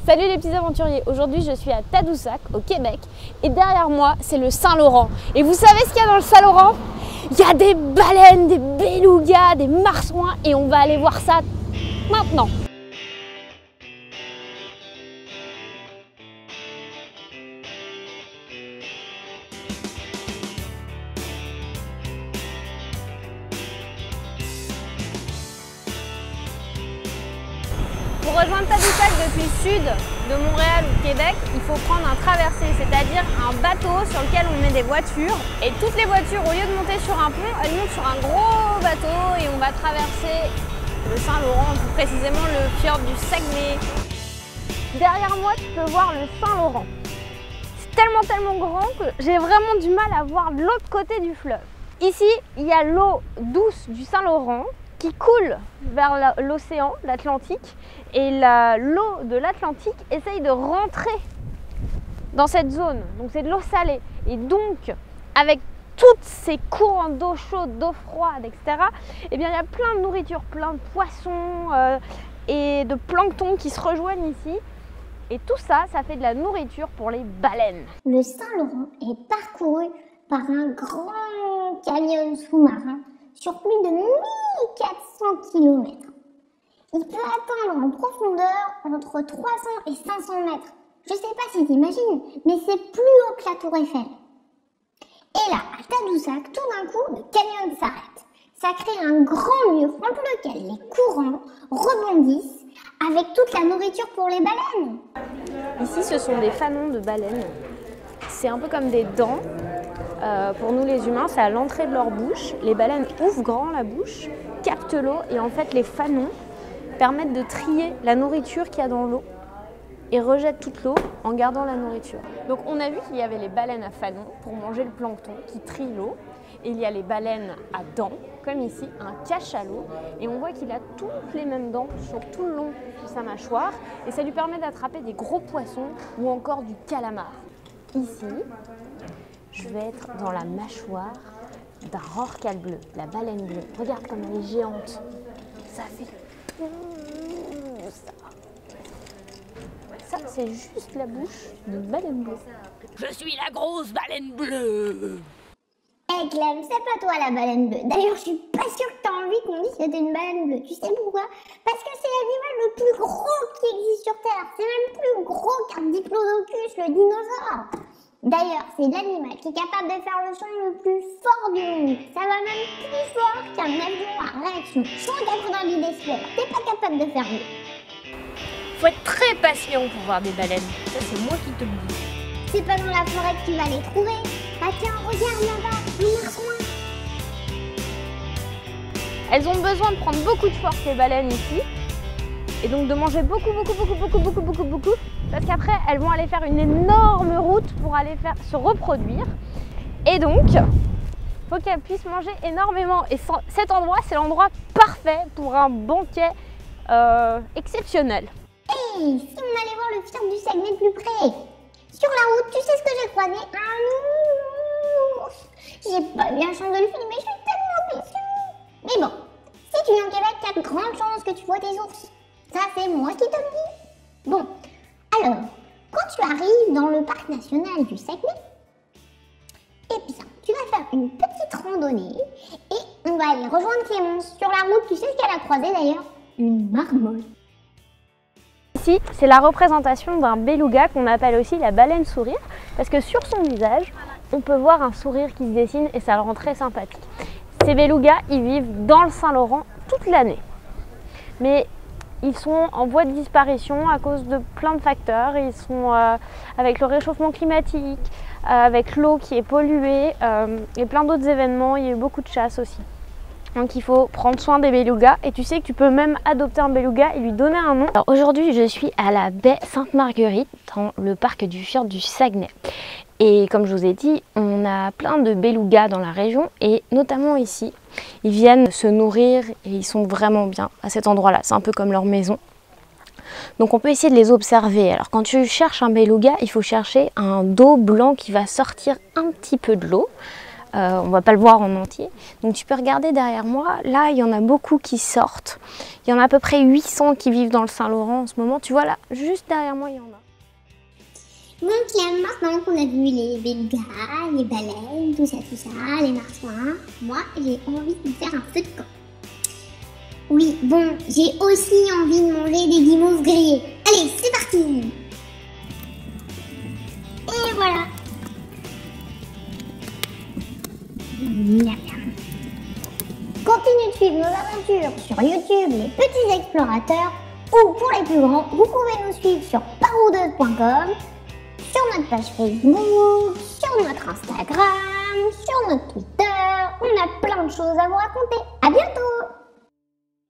Salut les petits aventuriers, aujourd'hui je suis à Tadoussac au Québec et derrière moi c'est le Saint-Laurent. Et vous savez ce qu'il y a dans le Saint-Laurent? Il y a des baleines, des belugas, des marsouins et on va aller voir ça maintenant. Pour rejoindre Tadoussac depuis le sud de Montréal ou de Québec, il faut prendre un traversé, c'est-à-dire un bateau sur lequel on met des voitures. Et toutes les voitures, au lieu de monter sur un pont, elles montent sur un gros bateau et on va traverser le Saint-Laurent, plus précisément le fjord du Saguenay. Derrière moi, tu peux voir le Saint-Laurent. C'est tellement grand que j'ai vraiment du mal à voir de l'autre côté du fleuve. Ici, il y a l'eau douce du Saint-Laurent qui coule vers l'océan, l'Atlantique, et l'eau de l'Atlantique essaye de rentrer dans cette zone. Donc c'est de l'eau salée. Et donc, avec toutes ces courants d'eau chaude, d'eau froide, etc., eh bien, il y a plein de nourriture, plein de poissons et de plancton qui se rejoignent ici. Et tout ça, ça fait de la nourriture pour les baleines. Le Saint-Laurent est parcouru par un grand canyon sous-marin sur plus de 1400 km. Il peut atteindre en profondeur entre 300 et 500 mètres. Je sais pas si t'imagines, mais c'est plus haut que la Tour Eiffel. Et là, à Tadoussac, tout d'un coup, le canyon s'arrête. Ça crée un grand mur entre lequel les courants rebondissent avec toute la nourriture pour les baleines. Ici, ce sont des fanons de baleines. C'est un peu comme des dents. Pour nous les humains, c'est à l'entrée de leur bouche. Les baleines ouvrent grand la bouche, captent l'eau et en fait les fanons permettent de trier la nourriture qu'il y a dans l'eau et rejettent toute l'eau en gardant la nourriture. Donc on a vu qu'il y avait les baleines à fanons pour manger le plancton qui trient l'eau. Et il y a les baleines à dents, comme ici, un cachalot. Et on voit qu'il a toutes les mêmes dents sur tout le long de sa mâchoire. Et ça lui permet d'attraper des gros poissons ou encore du calamar. Ici, je vais être dans la mâchoire d'un rorqual bleu, la baleine bleue. Regarde comme elle est géante. Ça fait ça. Ça, c'est juste la bouche d'une baleine bleue. Je suis la grosse baleine bleue. Hey Clem, c'est pas toi la baleine bleue. D'ailleurs, je suis pas sûre que t'as envie qu'on dise que t'es une baleine bleue. Tu sais pourquoi? Parce que c'est l'animal le plus gros qui existe sur Terre. C'est même plus gros qu'un diplodocus, le dinosaure. D'ailleurs, c'est l'animal qui est capable de faire le son le plus fort du monde. Ça va même plus fort qu'un avion à réaction. 190 décibels. T'es pas capable de faire mieux. Faut être très patient pour voir des baleines. Ça, c'est moi qui te le dis. C'est pas dans la forêt que tu vas les trouver. Bah tiens, regarde là-bas, le marsouin. Elles ont besoin de prendre beaucoup de force, les baleines ici. Et donc de manger beaucoup. Parce qu'après, elles vont aller faire une énorme route pour aller se reproduire. Et donc, il faut qu'elles puissent manger énormément. Et cet endroit, c'est l'endroit parfait pour un banquet exceptionnel. Hey, si on allait voir le fjord du Saguenay de plus près. Sur la route, tu sais ce que j'ai croisé? Un ours. J'ai pas eu la chance de le filmer, je suis tellement déçue. Mais bon, si tu viens au Québec, il y a de grandes chances que tu vois des ours. Ça, c'est moi qui te le dis. Bon, alors, quand tu arrives dans le parc national du Saguenay, eh bien, tu vas faire une petite randonnée et on va aller rejoindre Clémence. Sur la route, tu sais ce qu'elle a croisé d'ailleurs? Une marmotte. Ici, c'est la représentation d'un beluga qu'on appelle aussi la baleine sourire parce que sur son visage, on peut voir un sourire qui se dessine et ça le rend très sympathique. Ces belugas, ils vivent dans le Saint-Laurent toute l'année. Mais ils sont en voie de disparition à cause de plein de facteurs. Ils sont avec le réchauffement climatique, avec l'eau qui est polluée et plein d'autres événements. Il y a eu beaucoup de chasse aussi. Donc il faut prendre soin des belugas et tu sais que tu peux même adopter un beluga et lui donner un nom. Alors aujourd'hui je suis à la baie Sainte-Marguerite dans le parc du fjord du Saguenay. Et comme je vous ai dit, on a plein de belugas dans la région et notamment ici. Ils viennent se nourrir et ils sont vraiment bien à cet endroit-là. C'est un peu comme leur maison. Donc on peut essayer de les observer. Alors quand tu cherches un beluga, il faut chercher un dos blanc qui va sortir un petit peu de l'eau. on va pas le voir en entier. Donc tu peux regarder derrière moi, là il y en a beaucoup qui sortent. Il y en a à peu près 800 qui vivent dans le Saint-Laurent en ce moment. Tu vois là, juste derrière moi il y en a. Donc là, maintenant qu'on a vu les bélugas, les baleines, tout ça, les marsouins, moi j'ai envie de faire un feu de camp. Oui, bon, j'ai aussi envie de manger des guimauves grillés. Allez, c'est parti! Et voilà! Miam. Continuez de suivre nos aventures sur YouTube, les petits explorateurs, ou pour les plus grands, vous pouvez nous suivre sur paroudeuse.com, sur notre page Facebook, sur notre Instagram, sur notre Twitter. On a plein de choses à vous raconter. À bientôt!